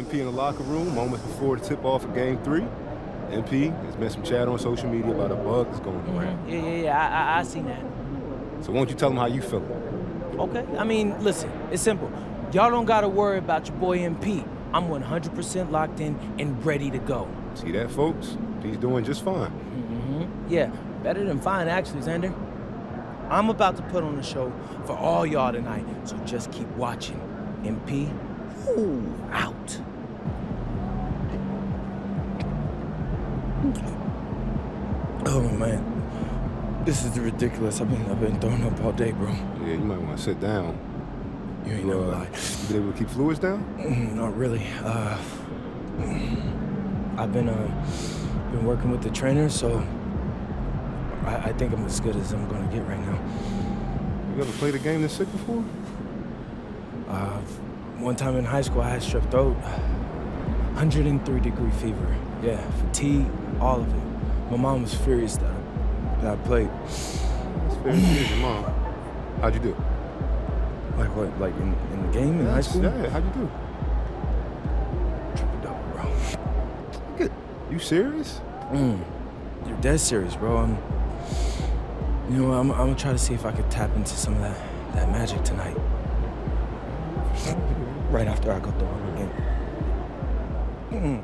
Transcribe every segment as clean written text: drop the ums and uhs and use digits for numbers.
MP in the locker room, moments before the tip-off of Game 3. MP has been some chat on social media about a bug that's going around. Yeah, I seen that. So why don't you tell them how you feel? Okay, I mean, listen, it's simple. Y'all don't gotta worry about your boy MP. I'm 100% locked in and ready to go. See that, folks? He's doing just fine. Yeah, better than fine, actually, Xander. I'm about to put on a show for all y'all tonight, so just keep watching. MP, out. Oh, man. This is ridiculous. I've been throwing up all day, bro. Yeah, you might want to sit down. You ain't never lie. You been able to keep fluids down? Not really. I've been working with the trainer, so I think I'm as good as I'm gonna get right now. You ever played a game this sick before? One time in high school, I had strep throat. 103-degree fever. Yeah, fatigue, all of it. My mom was furious that I played. It's very serious, your mom. How'd you do? Like what? Like in the game in high school? Yeah, how'd you do? Triple-double, bro. Good. You serious? You're dead serious, bro. I'm gonna try to see if I could tap into some of that magic tonight. Right after I go through it again.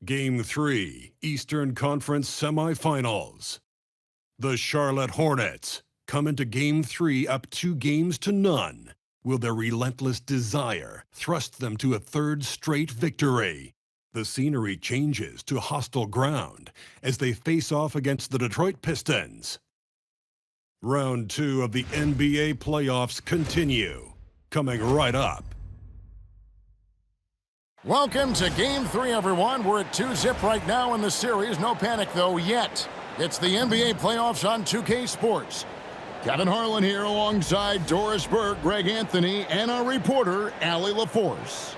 Game 3, Eastern Conference Semifinals. The Charlotte Hornets come into Game 3 up 2-0. Will their relentless desire thrust them to a third straight victory? The scenery changes to hostile ground as they face off against the Detroit Pistons. Round 2 of the NBA playoffs continue, coming right up. Welcome to Game 3, everyone. We're at 2-0 right now in the series. No panic, though, yet. It's the NBA playoffs on 2K Sports. Kevin Harlan here alongside Doris Burke, Greg Anthony, and our reporter, Allie LaForce.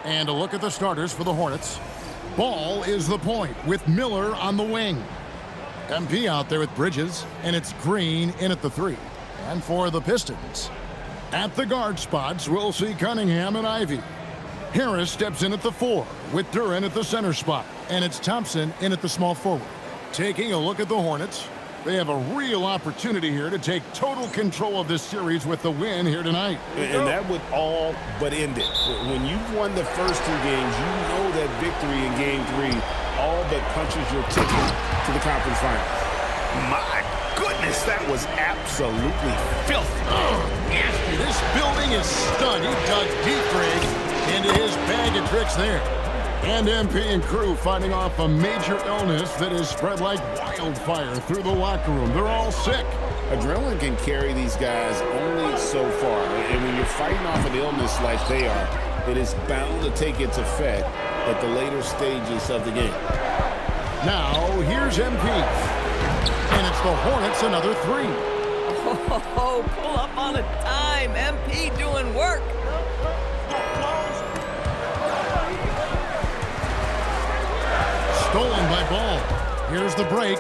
And a look at the starters for the Hornets. Ball is the point with Miller on the wing. MP out there with Bridges, and it's Green in at the 3. And for the Pistons, at the guard spots, we'll see Cunningham and Ivy. Harris steps in at the 4, with Duren at the center spot, and it's Thompson in at the small forward. Taking a look at the Hornets, they have a real opportunity here to take total control of this series with the win here tonight. And that would all but end it. When you've won the first 2 games, you know that victory in Game 3 all but punches your ticket to the conference final. My goodness, that was absolutely filthy. Nasty. This building is stunned. He dug deep, Greg, into his bag of tricks there. And MP and crew fighting off a major illness that has spread like wildfire through the locker room. They're all sick. Adrenaline can carry these guys only so far. And when you're fighting off an illness like they are, it is bound to take its effect at the later stages of the game. Now, here's MP. And it's the Hornets another 3. Oh, pull up on a dime. MP doing work. Stolen by Ball. Here's the break.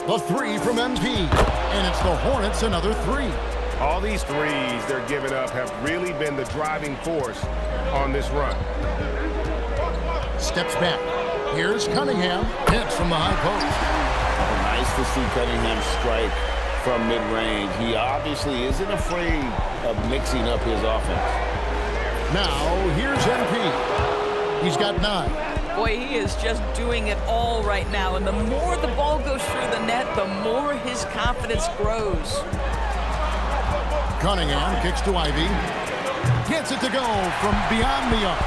The 3 from MP. And it's the Hornets another 3. All these threes they're giving up have really been the driving force on this run. Steps back. Here's Cunningham. Hits from the high post. Nice to see Cunningham strike from mid-range. He obviously isn't afraid of mixing up his offense. Now, here's MP. He's got 9. Boy, he is just doing it all right now. And the more the ball goes through the net, the more his confidence grows. Cunningham kicks to Ivy. Gets it to go from beyond the arc.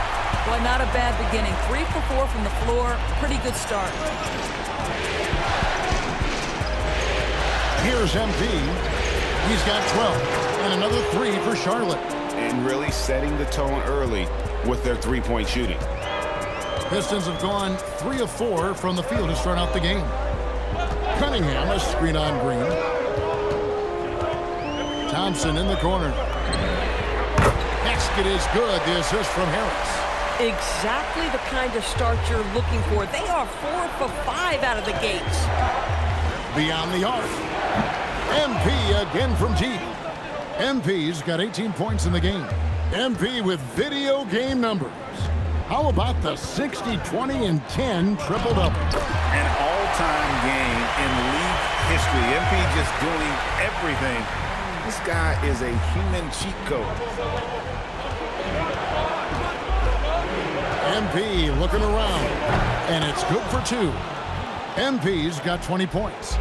Boy, not a bad beginning. 3 for 4 from the floor. Pretty good start. Here's MP. He's got 12. And another 3 for Charlotte. And really setting the tone early with their three-point shooting. Pistons have gone 3 of 4 from the field to start out the game. Cunningham, a screen on Green. Thompson in the corner. Basket is good. The assist from Harris. Exactly the kind of start you're looking for. They are 4 for 5 out of the gates. beyond the arc. MP again from deep. MP's got 18 points in the game. MP with video game numbers. How about the 60, 20, and 10 triple-double? An all-time game in league history. MP just doing everything. This guy is a human cheat code. MP looking around, and it's good for 2. MP's got 20 points.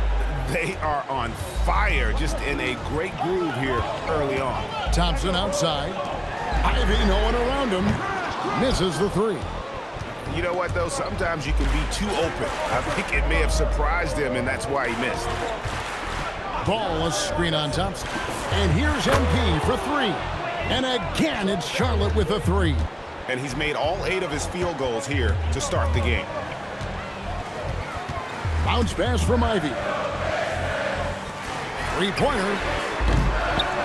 They are on fire, just in a great groove here early on. Thompson outside. Ivy, no one around him. Misses the 3. You know what, though? Sometimes you can be too open. I think it may have surprised him, and that's why he missed. Ball, a screen on Thompson. And here's MP for 3. And again, it's Charlotte with a 3. And he's made all 8 of his field goals here to start the game. Bounce pass from Ivy. Three-pointer.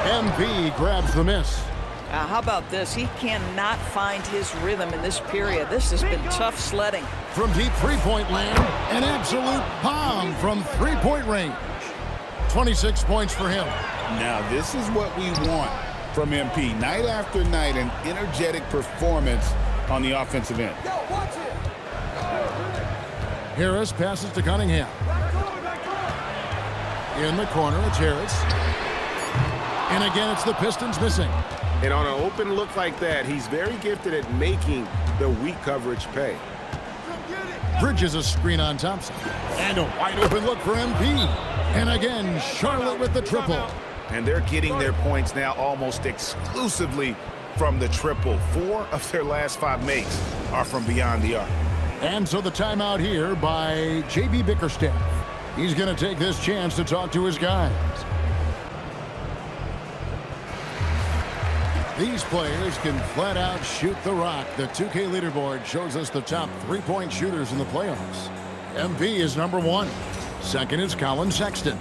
MP grabs the miss. How about this? He cannot find his rhythm in this period. This has been tough sledding. From deep three-point land, an absolute bomb from three-point range. 26 points for him. Now, this is what we want from MP. Night after night, an energetic performance on the offensive end. Harris passes to Cunningham. In the corner, it's Harris. And again, it's the Pistons missing. And on an open look like that, he's very gifted at making the weak coverage pay. Bridges a screen on Thompson. And a wide open look for MP. And again, Charlotte with the triple. And they're getting their points now almost exclusively from the triple. 4 of their last 5 makes are from beyond the arc. And so the timeout here by J.B. Bickerstaff. He's going to take this chance to talk to his guys. These players can flat out shoot the rock. The 2K leaderboard shows us the top three-point shooters in the playoffs. MP is number 1. Second is Colin Sexton.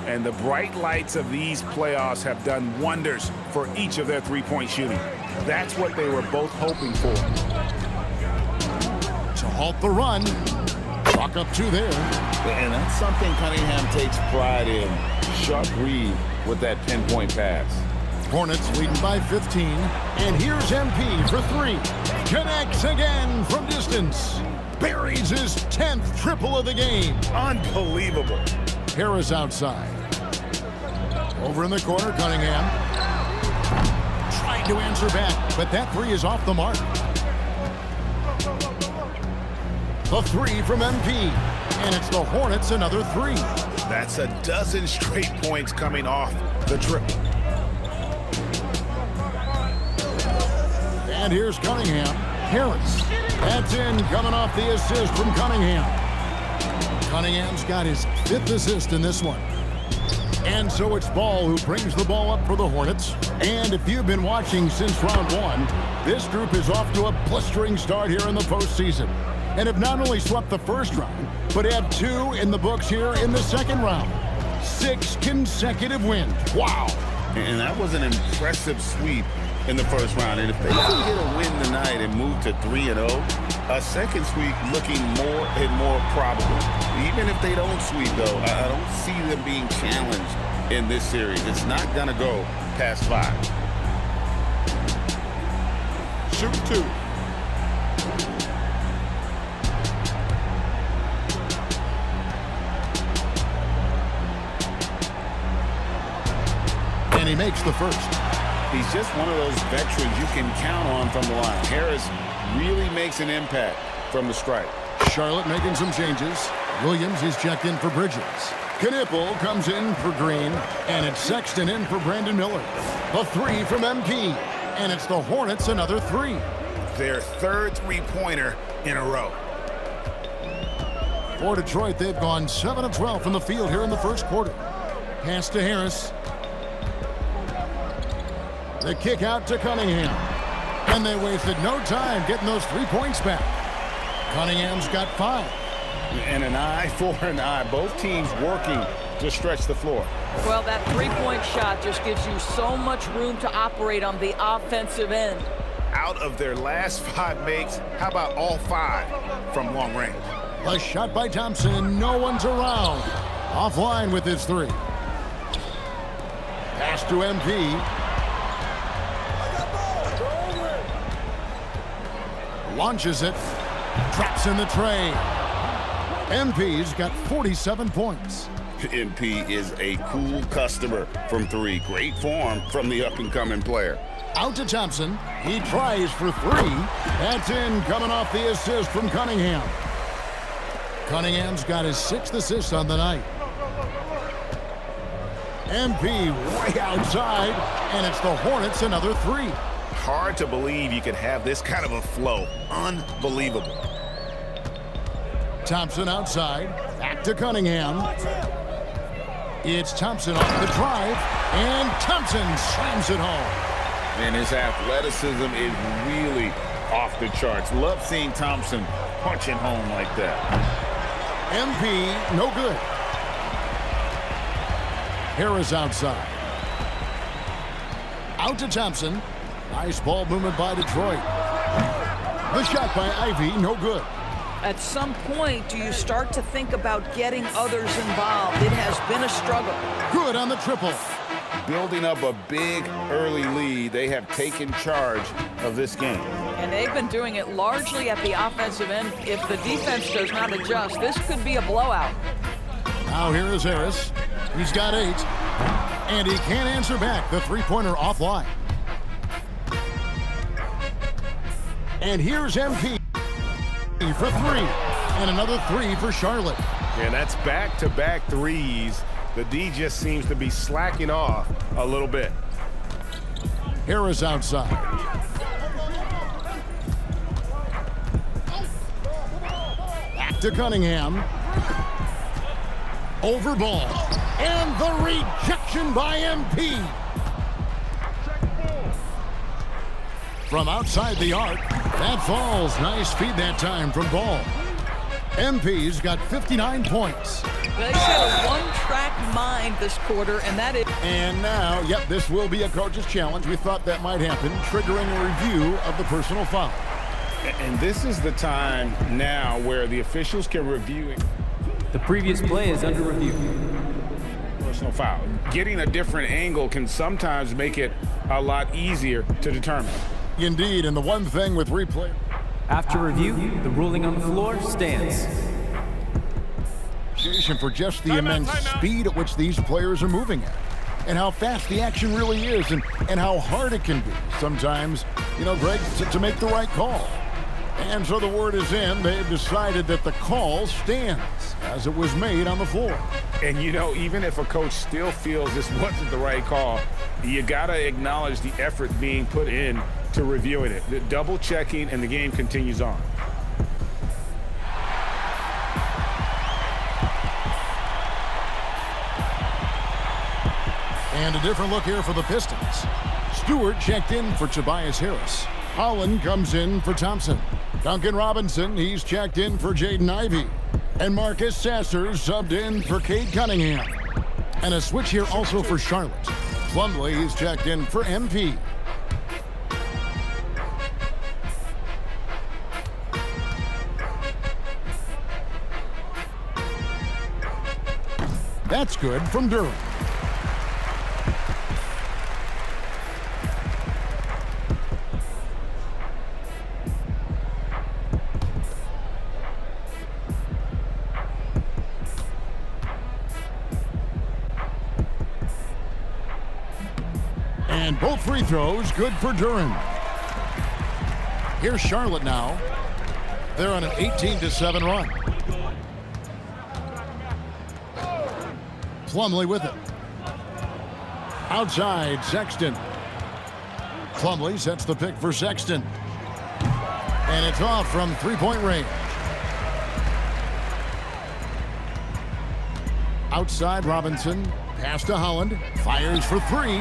And the bright lights of these playoffs have done wonders for each of their three-point shooting. That's what they were both hoping for. To halt the run. Clock up 2 there. And that's something Cunningham takes pride in. Sharp read with that pinpoint pass. Hornets leading by 15. And here's MP for 3. Connects again from distance. Buries his 10th triple of the game. Unbelievable. Harris outside. Over in the corner, Cunningham. Trying to answer back, but that 3 is off the mark. The 3 from MP. And it's the Hornets another 3. That's a dozen straight points coming off the triple. And here's Cunningham. Harris. That's in, coming off the assist from Cunningham. Cunningham's got his 5th assist in this one. And so it's Ball who brings the ball up for the Hornets. And if you've been watching since round 1, this group is off to a blistering start here in the postseason. And have not only swept the first round, but have 2 in the books here in the second round. 6 consecutive wins. Wow. And that was an impressive sweep in the first round. And if they can get a win tonight and move to 3-0, a second sweep looking more and more probable. Even if they don't sweep, though, I don't see them being challenged in this series. It's not going to go past 5. Shoot 2. And he makes the first. He's just one of those veterans you can count on from the line. Harris really makes an impact from the stripe. Charlotte making some changes. Williams is checked in for Bridges. Knipple comes in for Green. And it's Sexton in for Brandon Miller. The 3 from MP. And it's the Hornets another 3. Their 3rd three-pointer in a row. For Detroit, they've gone 7 of 12 from the field here in the first quarter. Pass to Harris. The kick out to Cunningham. And they wasted no time getting those 3 points back. Cunningham's got 5. And an eye for an eye. Both teams working to stretch the floor. Well, that three-point shot just gives you so much room to operate on the offensive end. Out of their last 5 makes, how about all 5 from long range? A shot by Thompson, and no one's around. Offline with his three. Pass to MP. Launches it. Drops in the tray. MP's got 47 points. MP is a cool customer from three. Great form from the up-and-coming player. Out to Thompson. He tries for three. That's in, coming off the assist from Cunningham. Cunningham's got his 6th assist on the night. MP way outside, and it's the Hornets another three. Hard to believe you could have this kind of a flow. Unbelievable. Thompson outside. Back to Cunningham. It's Thompson off the drive, and Thompson slams it home. And his athleticism is really off the charts. Love seeing Thompson punching home like that. MP, no good. Harris outside. Out to Thompson. Nice ball movement by Detroit. The shot by Ivy, no good. At some point, do you start to think about getting others involved? It has been a struggle. Good on the triple. Building up a big early lead, they have taken charge of this game. And they've been doing it largely at the offensive end. If the defense does not adjust, this could be a blowout. Now here is Harris. He's got 8. And he can't answer back. The three-pointer offline. And here's MP for 3. And another 3 for Charlotte. And that's back-to-back threes. The D just seems to be slacking off a little bit. Harris outside. Back to Cunningham. Over ball. And the rejection by MP. From outside the arc. That falls. Nice feed that time from Ball. MP's got 59 points. They said a one-track mind this quarter, and that is... And now, yep, this will be a coach's challenge. We thought that might happen, triggering a review of the personal foul. And this is the time now where the officials can review it. The previous play is under review. Personal foul. Getting a different angle can sometimes make it a lot easier to determine. Indeed, and the one thing with replay... After review, the ruling on the floor stands. For just the immense speed at which these players are moving at, and how fast the action really is, and how hard it can be sometimes, you know, Greg, to make the right call. And so the word is in. They've decided that the call stands as it was made on the floor. And, you know, even if a coach still feels this wasn't the right call, you got to acknowledge the effort being put in to reviewing it. The double checking, and the game continues on. And a different look here for the Pistons. Stewart checked in for Tobias Harris. Holland comes in for Thompson. Duncan Robinson, he's checked in for Jaden Ivey. And Marcus Sasser subbed in for Cade Cunningham. And a switch here also for Charlotte. Plumlee, he's checked in for MP. That's good from Durham. And both free throws good for Durham. Here's Charlotte now. They're on an 18-7 run. Plumlee with it. Outside, Sexton. Plumlee sets the pick for Sexton. And it's off from three-point range. Outside, Robinson. Pass to Holland. Fires for 3.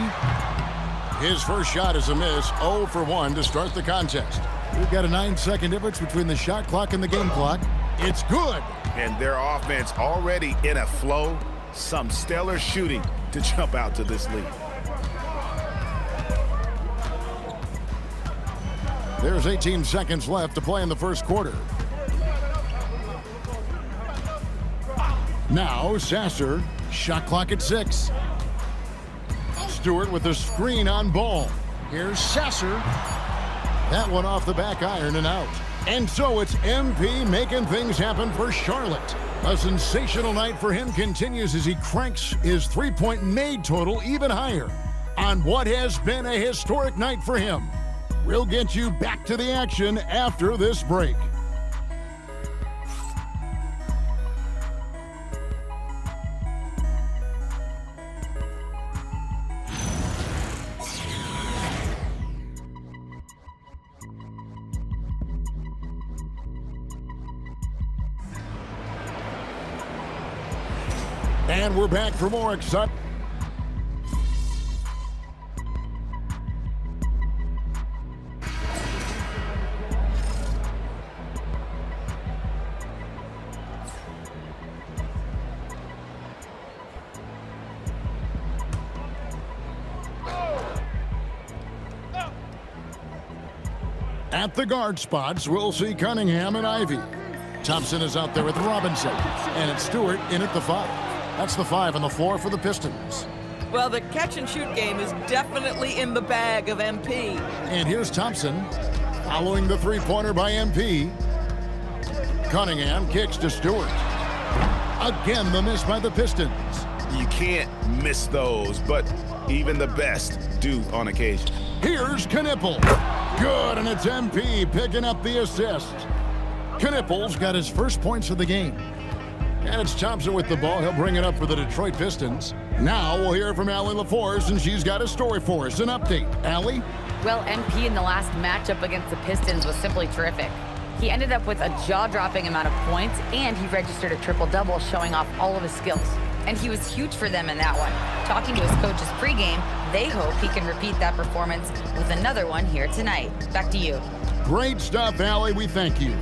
His first shot is a miss. 0 for 1 to start the contest. We've got a 9-second difference between the shot clock and the game clock. It's good. And their offense already in a flow. Some stellar shooting to jump out to this lead. There's 18 seconds left to play in the first quarter. Now Sasser, shot clock at 6. Stewart with the screen on Ball. Here's Sasser. That one off the back iron and out. And so it's MP making things happen for Charlotte. A sensational night for him continues as he cranks his three-point made total even higher on what has been a historic night for him. We'll get you back to the action after this break. And we're back for more excitement. At the guard spots, we'll see Cunningham and Ivy. Thompson is out there with Robinson, and it's Stewart in at the 5. That's the 5 on the floor for the Pistons. Well, the catch-and-shoot game is definitely in the bag of MP. And here's Thompson, following the three-pointer by MP. Cunningham kicks to Stewart. Again, the miss by the Pistons. You can't miss those, but even the best do on occasion. Here's Knipple. Good, and it's MP picking up the assist. Knipple's got his first points of the game. And it's Thompson with the ball. He'll bring it up for the Detroit Pistons. Now we'll hear from Allie LaForce, and she's got a story for us. An update. Allie? Well, MP in the last matchup against the Pistons was simply terrific. He ended up with a jaw-dropping amount of points, and he registered a triple-double, showing off all of his skills. And he was huge for them in that one. Talking to his coaches pregame, they hope he can repeat that performance with another one here tonight. Back to you. Great stuff, Allie. We thank you.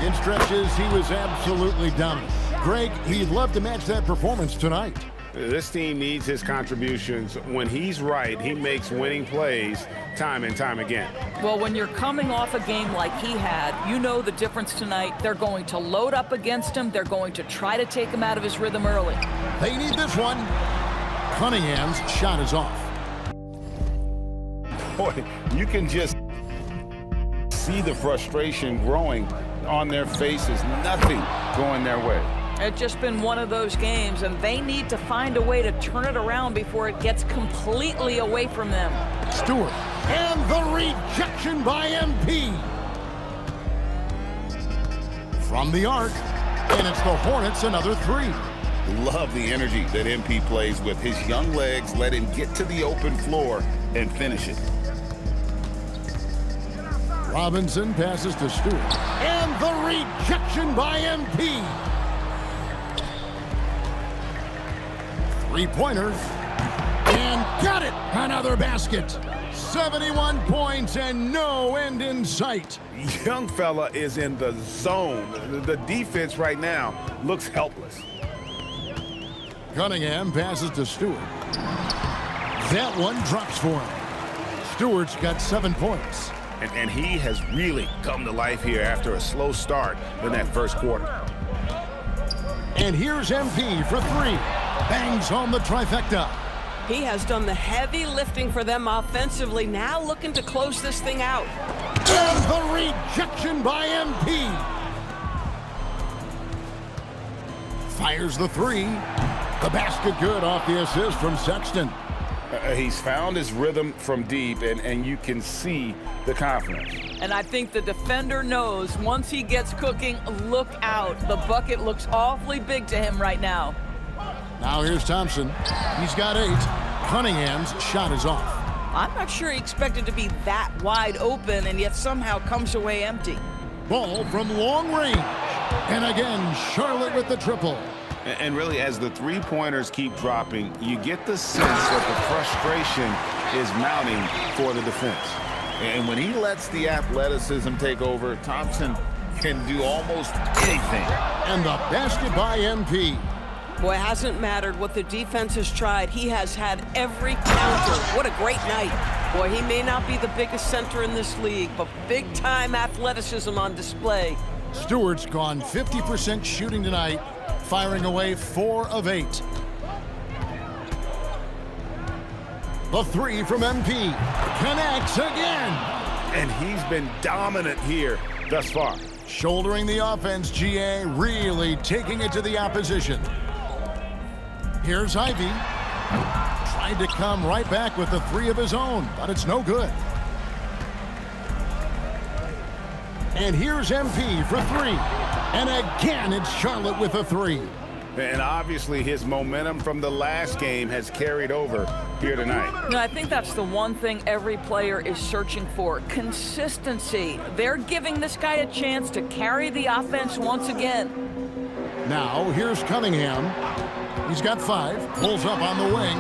In stretches, he was absolutely dominant. Greg, he'd love to match that performance tonight. This team needs his contributions. When he's right, he makes winning plays time and time again. Well, when you're coming off a game like he had, you know the difference tonight. They're going to load up against him. They're going to try to take him out of his rhythm early. They need this one. Cunningham's shot is off. Boy, you can just see the frustration growing on their faces. Nothing going their way. It's just been one of those games, and they need to find a way to turn it around before it gets completely away from them. Stewart, and the rejection by MP. From the arc, and it's the Hornets another 3. Love the energy that MP plays with. His young legs let him get to the open floor and finish it. Robinson passes to Stewart, and the rejection by MP. Three-pointer, and got it! Another basket. 71 points and no end in sight. Young fella is in the zone. The defense right now looks helpless. Cunningham passes to Stewart. That one drops for him. Stewart's got 7 points. And he has really come to life here after a slow start in that first quarter. And here's MP for 3. Bangs home the trifecta. He has done the heavy lifting for them offensively, now looking to close this thing out. And the rejection by MP. Fires the 3. The basket good off the assist from Sexton. He's found his rhythm from deep, and you can see the confidence. And I think the defender knows once he gets cooking, look out. The bucket looks awfully big to him right now. Now here's Thompson. He's got 8. Cunningham's shot is off. I'm not sure he expected to be that wide open, and yet somehow comes away empty. Ball from long range. And again, Charlotte with the triple. And really, as the three-pointers keep dropping, you get the sense that the frustration is mounting for the defense. And when he lets the athleticism take over, Thompson can do almost anything. And the basket by MP. Boy, it hasn't mattered what the defense has tried. He has had every counter. What a great night. Boy, he may not be the biggest center in this league, but big-time athleticism on display. Stewart's gone 50% shooting tonight, firing away 4 of 8. The 3 from MP connects again. And he's been dominant here thus far. Shouldering the offense, GA really taking it to the opposition. Here's Ivy. Tried to come right back with the 3 of his own, but it's no good. And here's MP for 3. And again, it's Charlotte with a 3. And obviously his momentum from the last game has carried over here tonight. I think that's the one thing every player is searching for, consistency. They're giving this guy a chance to carry the offense once again. Now, here's Cunningham. He's got 5, pulls up on the wing.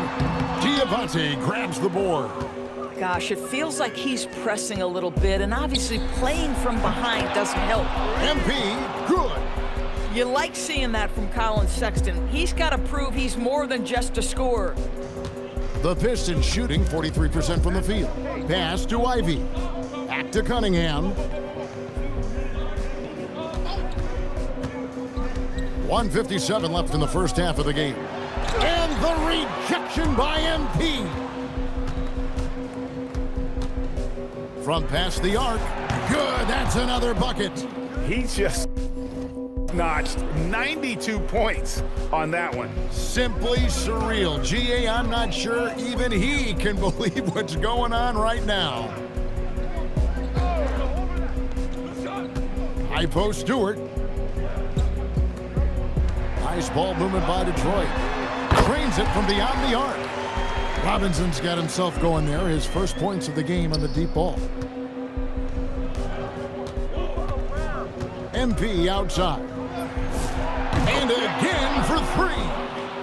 Diabate grabs the board. Gosh, it feels like he's pressing a little bit, and obviously playing from behind doesn't help. MP, good. You like seeing that from Colin Sexton. He's got to prove he's more than just a scorer. The Pistons shooting 43% from the field. Pass to Ivy. Back to Cunningham. 1:57 left in the first half of the game. And the rejection by MP. From past the arc. Good, that's another bucket. He just notched 92 points on that one. Simply surreal. GA, I'm not sure even he can believe what's going on right now. High post Stewart. Nice ball movement by Detroit. Trains it from beyond the arc. Robinson's got himself going there. His first points of the game on the deep ball. MP outside. And again for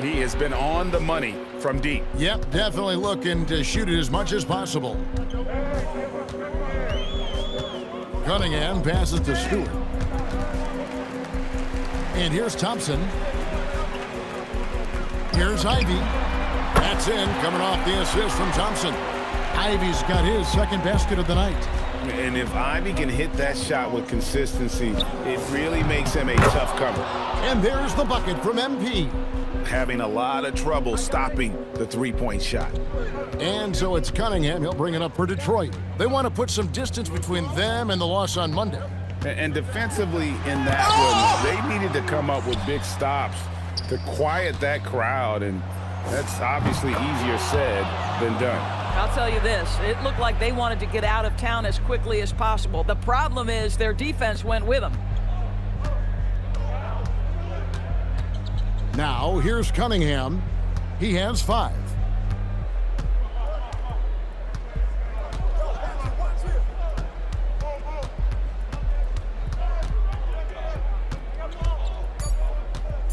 3. He has been on the money from deep. Yep, definitely looking to shoot it as much as possible. Cunningham passes to Stewart. And here's Thompson. Here's Ivy. That's in, coming off the assist from Thompson. Ivy's got his second basket of the night. And if Ivy can hit that shot with consistency, it really makes him a tough cover. And there's the bucket from MP. Having a lot of trouble stopping the three-point shot. And so it's Cunningham. He'll bring it up for Detroit. They want to put some distance between them and the loss on Monday. And defensively in that one, they needed to come up with big stops to quiet that crowd, and that's obviously easier said than done. I'll tell you this, it looked like they wanted to get out of town as quickly as possible. The problem is their defense went with them. Now, here's Cunningham. He has 5.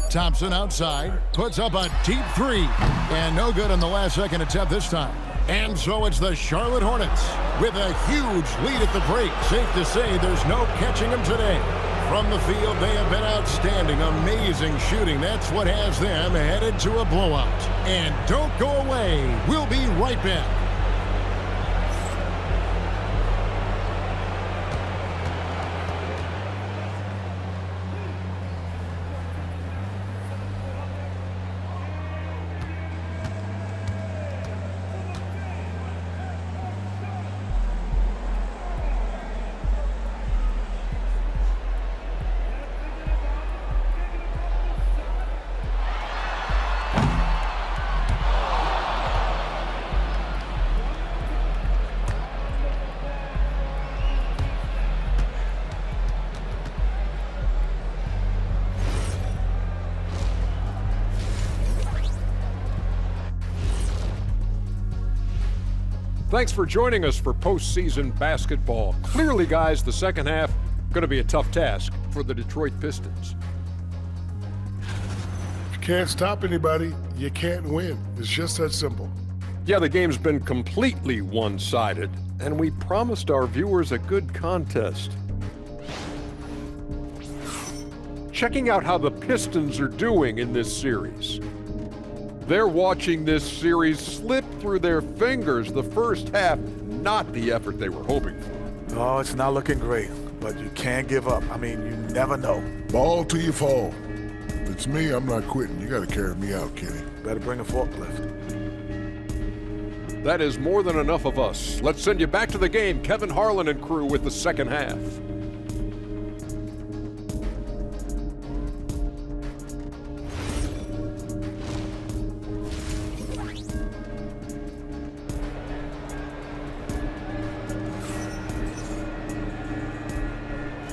Thompson outside, puts up a deep 3, and no good on the last second attempt this time. And so it's the Charlotte Hornets with a huge lead at the break. Safe to say there's no catching them today. From the field, they have been outstanding, amazing shooting. That's what has them headed to a blowout. And don't go away. We'll be right back. Thanks for joining us for postseason basketball. Clearly, guys, the second half going to be a tough task for the Detroit Pistons. If you can't stop anybody, you can't win. It's just that simple. Yeah, the game's been completely one-sided, and we promised our viewers a good contest. Checking out how the Pistons are doing in this series. They're watching this series slip through their fingers. The first half, not the effort they were hoping for. Oh, it's not looking great, but you can't give up. I mean, you never know. Ball till you fall. The it's me, I'm not quitting. You got to carry me out, Kenny. Better bring a forklift. That is more than enough of us. Let's send you back to the game, Kevin Harlan and crew with the second half.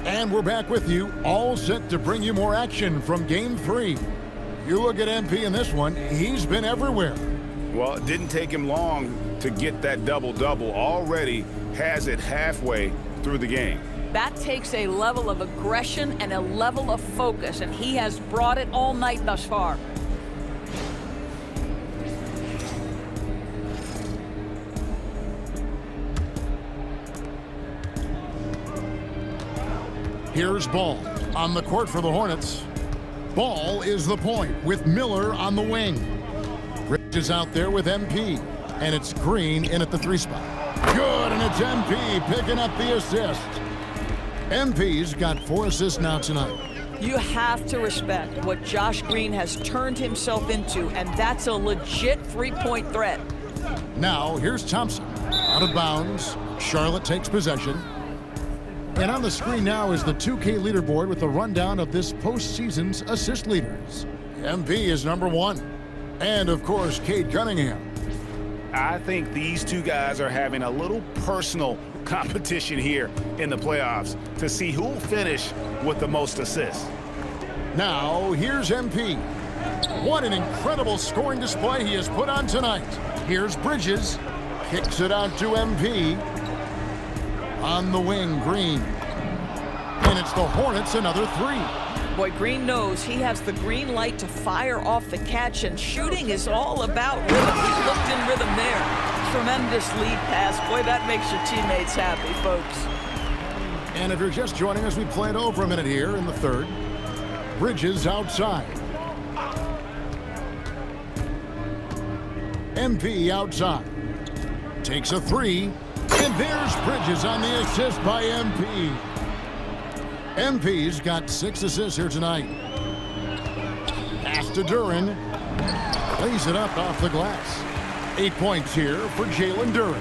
And we're back with you, all set to bring you more action from Game 3. You look at MP in this one, he's been everywhere. Well, it didn't take him long to get that double-double. Already has it halfway through the game. That takes a level of aggression and a level of focus, and he has brought it all night thus far. Here's Ball on the court for the Hornets. Ball is the point with Miller on the wing. Bridges out there with MP, and it's Green in at the 3 spot. Good, and it's MP picking up the assist. MP's got 4 assists now tonight. You have to respect what Josh Green has turned himself into, and that's a legit three-point threat. Now, here's Thompson. Out of bounds. Charlotte takes possession. And on the screen now is the 2K leaderboard with a rundown of this postseason's assist leaders. MP is number 1. And, of course, Cade Cunningham. I think these two guys are having a little personal competition here in the playoffs to see who will finish with the most assists. Now, here's MP. What an incredible scoring display he has put on tonight. Here's Bridges. Kicks it out to MP. On the wing, Green. And it's the Hornets, another 3. Boy, Green knows he has the green light to fire off the catch, and shooting is all about rhythm. He looked in rhythm there. Tremendous lead pass. Boy, that makes your teammates happy, folks. And if you're just joining us, we played over a minute here in the third. Bridges outside. MP outside. Takes a 3. And there's Bridges on the assist by MP. MP's got 6 assists here tonight. Pass to Duren. Lays it up off the glass. 8 points here for Jalen Duren.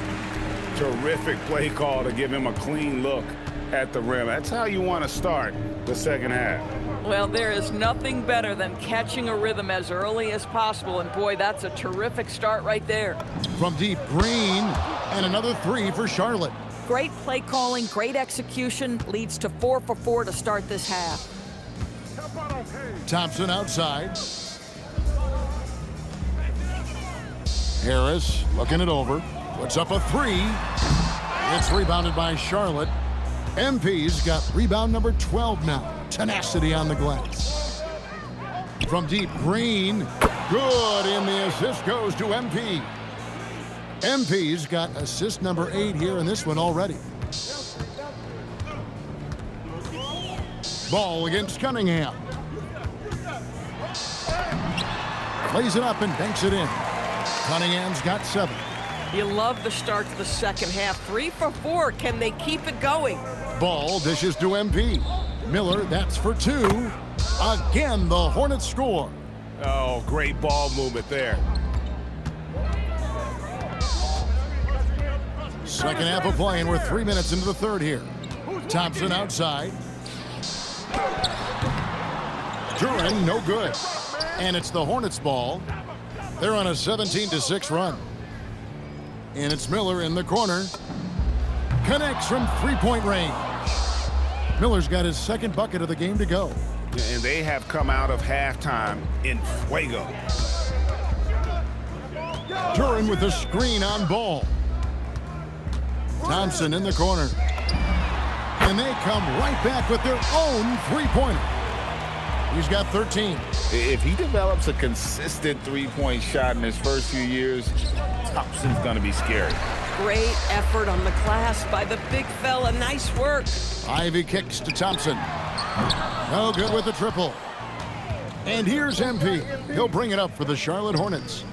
Terrific play call to give him a clean look at the rim. That's how you want to start the second half. Well, there is nothing better than catching a rhythm as early as possible, and boy, that's a terrific start right there. From deep, Green, and another 3 for Charlotte. Great play calling, great execution, leads to 4 for 4 to start this half. Thompson outside. Harris looking it over. Puts up a 3. It's rebounded by Charlotte. MP's got rebound number 12 now. Tenacity on the glass. From deep, Green. Good, and the assist goes to MP. MP's got assist number 8 here in this one already. Ball against Cunningham. Plays it up and banks it in. Cunningham's got 7. You love the start to the second half. 3 for 4. Can they keep it going? Ball dishes to MP. Miller, that's for 2. Again, the Hornets score. Oh, great ball movement there. Second half of play, and we're 3 minutes into the third here. Thompson outside. Duren, no good. And it's the Hornets ball. They're on a 17-6 run. And it's Miller in the corner. Connects from three-point range. Miller's got his second bucket of the game to go. And they have come out of halftime in fuego. Duren with the screen on Ball. Thompson in the corner. And they come right back with their own three-pointer. He's got 13. If he develops a consistent three-point shot in his first few years, Thompson's going to be scary. Great effort on the glass by the big fella. Nice work. Ivy kicks to Thompson. No good with the triple. And here's MP. He'll bring it up for the Charlotte Hornets.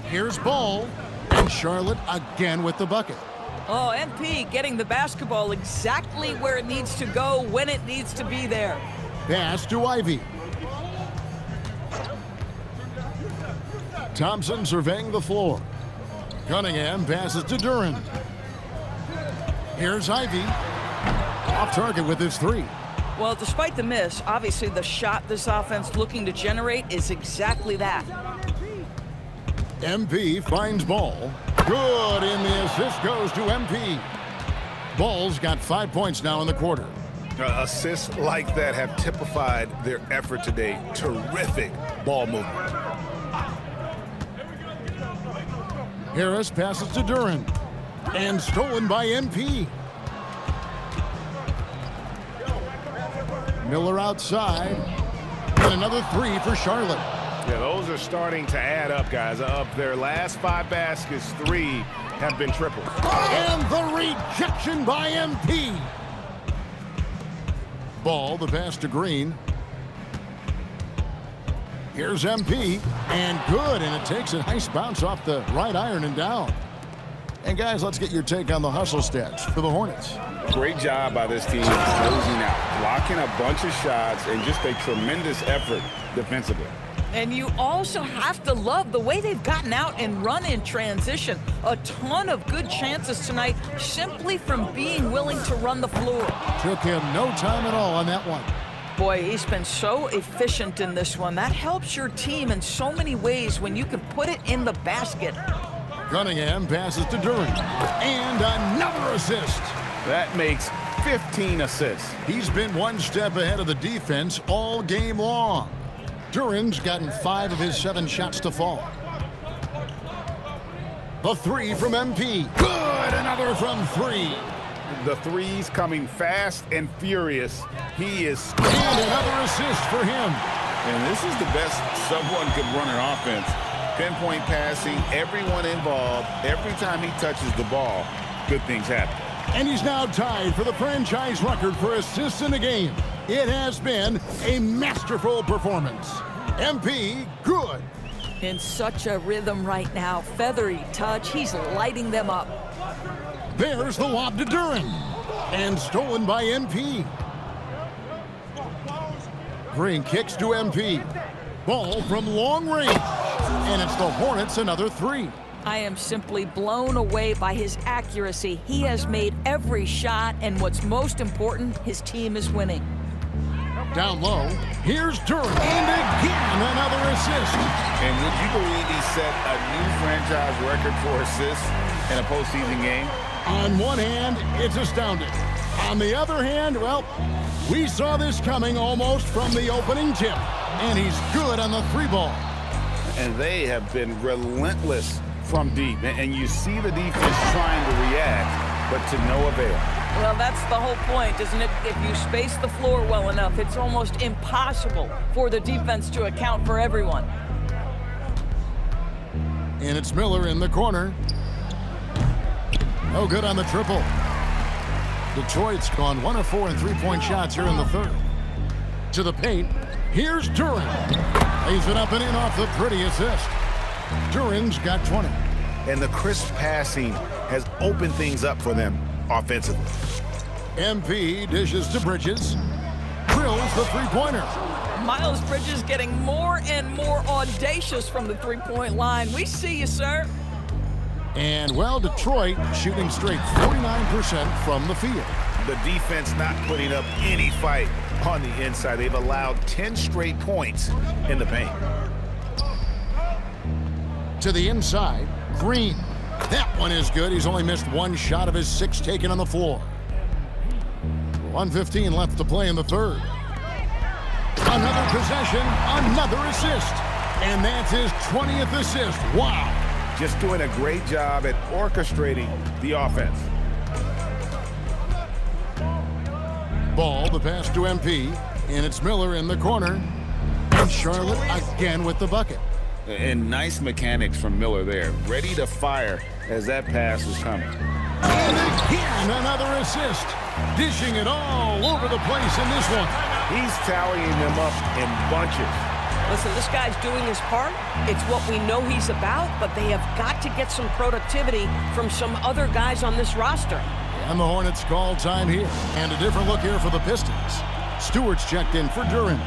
Here's Ball. And Charlotte again with the bucket. Oh, MP getting the basketball exactly where it needs to go when it needs to be there. Pass to Ivy. Thompson surveying the floor. Cunningham passes to Duran. Here's Ivy. Off target with his three. Well, despite the miss, obviously the shot this offense looking to generate is exactly that. MP finds Ball. Good, and the assist goes to MP. Ball's got 5 points now in the quarter. Assists like that have typified their effort today. Terrific ball movement. Harris passes to Duran. And stolen by MP. Miller outside. And another three for Charlotte. Yeah, those are starting to add up, guys. Of their last 5 baskets, 3 have been triples. And the rejection by MP. Ball, the pass to Green. Here's MP, and good, and it takes a nice bounce off the right iron and down. And guys, let's get your take on the hustle stats for the Hornets. Great job by this team closing out, blocking a bunch of shots, and just a tremendous effort defensively. And you also have to love the way they've gotten out and run in transition. A ton of good chances tonight simply from being willing to run the floor. Took him no time at all on that one. Boy, he's been so efficient in this one. That helps your team in so many ways when you can put it in the basket. Cunningham passes to Duran. And another assist. That makes 15 assists. He's been one step ahead of the defense all game long. Duran's gotten 5 of his 7 shots to fall. The three from MP. Good, another from 3. The threes coming fast and furious. He is... And another assist for him. And this is the best someone could run an offense. Pinpoint passing, everyone involved. Every time he touches the ball, good things happen. And he's now tied for the franchise record for assists in a game. It has been a masterful performance. MP, good. In such a rhythm right now. Feathery touch. He's lighting them up. There's the lob to Duran. And stolen by MP. Green kicks to MP. Ball from long range. And it's the Hornets another 3. I am simply blown away by his accuracy. He has made every shot, and what's most important, his team is winning. Down low, here's Dirk, and again another assist. And would you believe he set a new franchise record for assists in a postseason game? On one hand, it's astounding. On the other hand, well, we saw this coming almost from the opening tip. And he's good on the 3-ball. And they have been relentless from deep. And you see the defense trying to react, but to no avail. Well, that's the whole point, isn't it? If you space the floor well enough, it's almost impossible for the defense to account for everyone. And it's Miller in the corner. No good on the triple. Detroit's gone 1 of 4 in 3-point shots here in the third. To the paint. Here's Duran. Lays it up and in off the pretty assist. Duran's got 20. And the crisp passing has opened things up for them offensively. MP dishes to Bridges. Drills the 3-pointer. Miles Bridges getting more and more audacious from the 3-point line. We see you, sir. And, well, Detroit shooting straight 49% from the field. The defense not putting up any fight on the inside. They've allowed 10 straight points in the paint. To the inside, Green. That one is good. He's only missed 1 shot of his 6 taken on the floor. 1:15 left to play in the third. Another possession, another assist. And that's his 20th assist. Wow. Just doing a great job at orchestrating the offense. Ball, the pass to MP. And it's Miller in the corner. And Charlotte again with the bucket. And nice mechanics from Miller there. Ready to fire as that pass was coming. And again, another assist. Dishing it all over the place in this one. He's tallying them up in bunches. Listen, this guy's doing his part. It's what we know he's about, but they have got to get some productivity from some other guys on this roster. And the Hornets call time here. And a different look here for the Pistons. Stewart's checked in for Duren.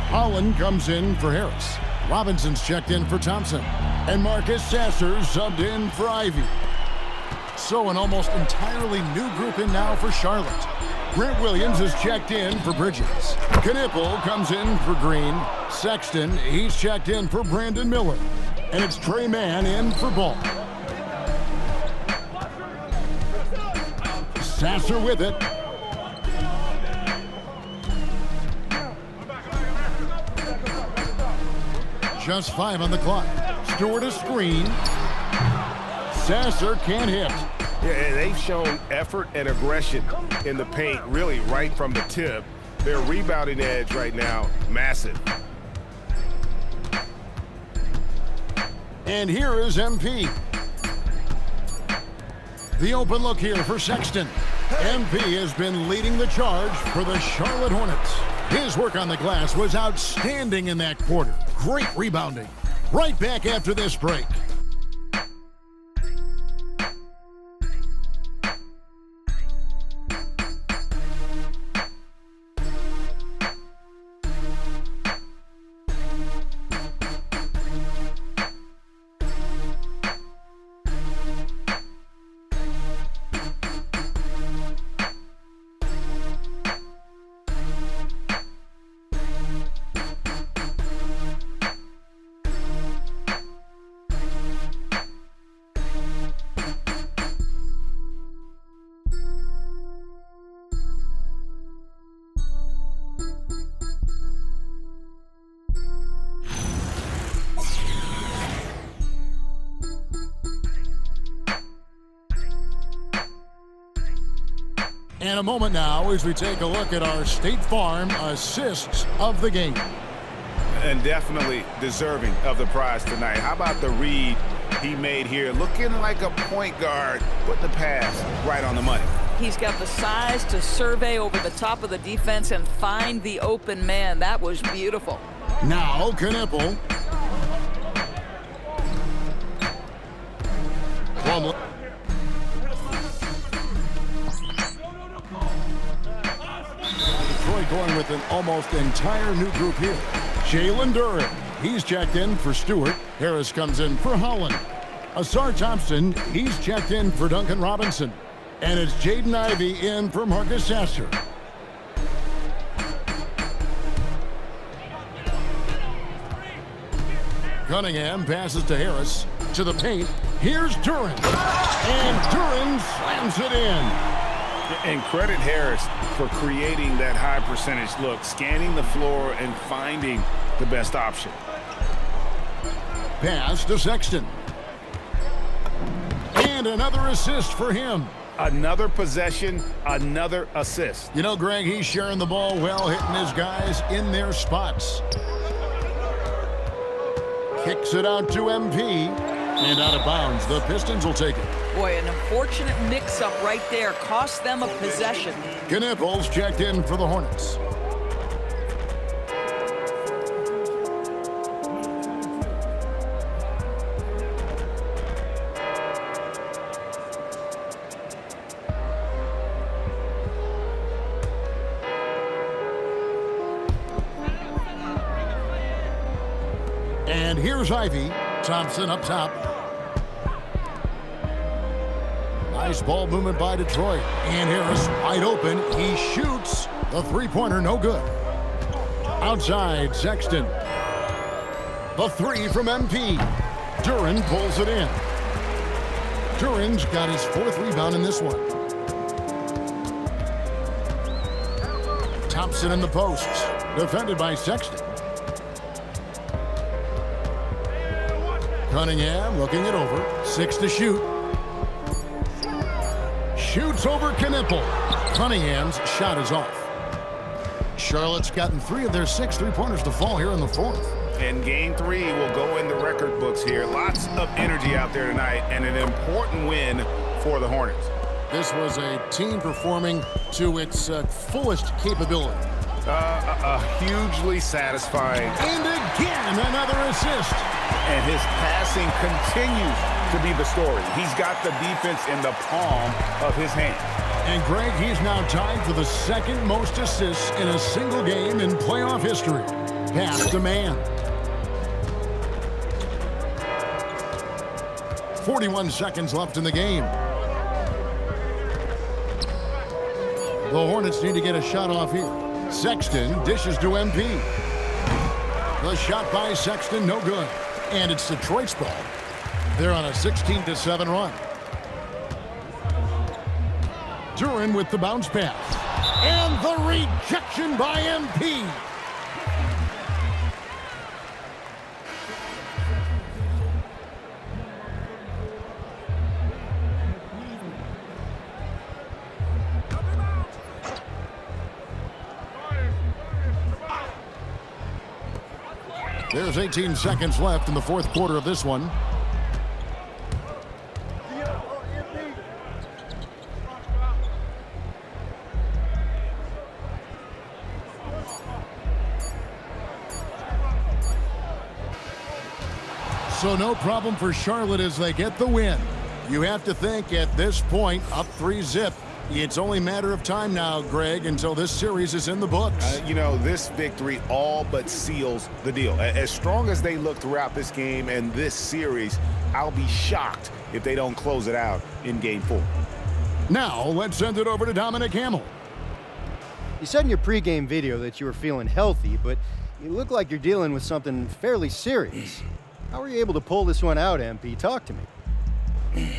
Holland comes in for Harris. Robinson's checked in for Thompson. And Marcus Sasser subbed in for Ivy. So an almost entirely new group in now for Charlotte. Grant Williams is checked in for Bridges. Knipple comes in for Green. Sexton, he's checked in for Brandon Miller. And it's Trey Mann in for Ball. Sasser with it. Just 5 on the clock. Stewart a screen. Sasser can't hit. Yeah, they've shown effort and aggression in the paint, really right from the tip. Their rebounding edge right now, massive. And here is MP. The open look here for Sexton. MP has been leading the charge for the Charlotte Hornets. His work on the glass was outstanding in that quarter. Great rebounding. Right back after this break. And a moment now as we take a look at our State Farm assists of the game. And definitely deserving of the prize tonight. How about the read he made here? Looking like a point guard, putting the pass right on the money. He's got the size to survey over the top of the defense and find the open man. That was beautiful. Now Knipple. Plumlee. Detroit going with an almost entire new group here. Jalen Duren, he's checked in for Stewart. Harris comes in for Holland. Asar Thompson, he's checked in for Duncan Robinson. And it's Jaden Ivey in for Marcus Sasser. Cunningham passes to Harris. To the paint. Here's Duren. And Duren slams it in. And credit Harris for creating that high percentage look, scanning the floor and finding the best option. Pass to Sexton. And another assist for him. Another possession, another assist. You know, Greg, he's sharing the ball well, hitting his guys in their spots. Kicks it out to MP. And out of bounds, the Pistons will take it. Boy, an unfortunate mix-up right there. Cost them a possession. Knipple's checked in for the Hornets. And here's Ivy. Thompson up top. Nice ball movement by Detroit. And Harris wide open. He shoots. The three-pointer no good. Outside, Sexton. The three from MP. Duren pulls it in. Duren's got his fourth rebound in this one. Thompson in the posts. Defended by Sexton. Cunningham looking it over. 6 to shoot. Shoots over Knipple. Cunningham's shot is off. Charlotte's gotten 3 of their 6 three-pointers to fall here in the fourth. And game 3 will go in the record books here. Lots of energy out there tonight and an important win for the Hornets. This was a team performing to its fullest capability. Hugely satisfying. And again, another assist. And his passing continues to be the story. He's got the defense in the palm of his hand. And Greg, he's now tied for the second most assists in a single game in playoff history. Pass to man. 41 seconds left in the game. The Hornets need to get a shot off here. Sexton dishes to MP. The shot by Sexton, no good. And it's Detroit's ball. They're on a 16-7 run. Duran with the bounce pass. And the rejection by MP. There's 18 seconds left in the fourth quarter of this one. So no problem for Charlotte as they get the win. You have to think at this point, up 3-0. It's only a matter of time now, Greg, until this series is in the books. You know, this victory all but seals the deal. As strong as they look throughout this game and this series, I'll be shocked if they don't close it out in Game 4. Now, let's send it over to Dominic Hamill. You said in your pregame video that you were feeling healthy, but you look like you're dealing with something fairly serious. How were you able to pull this one out, MP? Talk to me.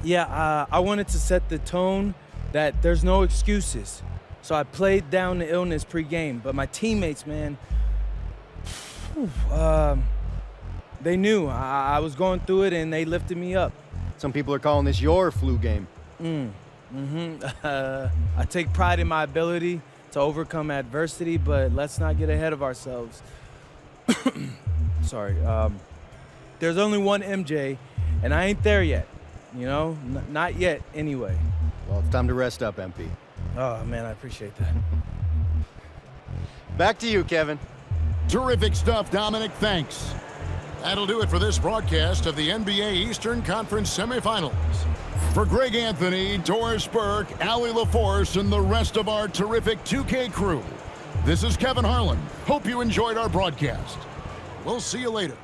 Yeah, I wanted to set the tone that there's no excuses. So I played down the illness pregame, but my teammates, man, they knew I was going through it and they lifted me up. Some people are calling this your flu game. I take pride in my ability to overcome adversity, but let's not get ahead of ourselves. Sorry. There's only one MJ, and I ain't there yet. You know, not yet anyway. Well, it's time to rest up, MP. Oh, man, I appreciate that. Back to you, Kevin. Terrific stuff, Dominic. Thanks. That'll do it for this broadcast of the NBA Eastern Conference semifinals. For Greg Anthony, Doris Burke, Allie LaForce, and the rest of our terrific 2K crew, this is Kevin Harlan. Hope you enjoyed our broadcast. We'll see you later.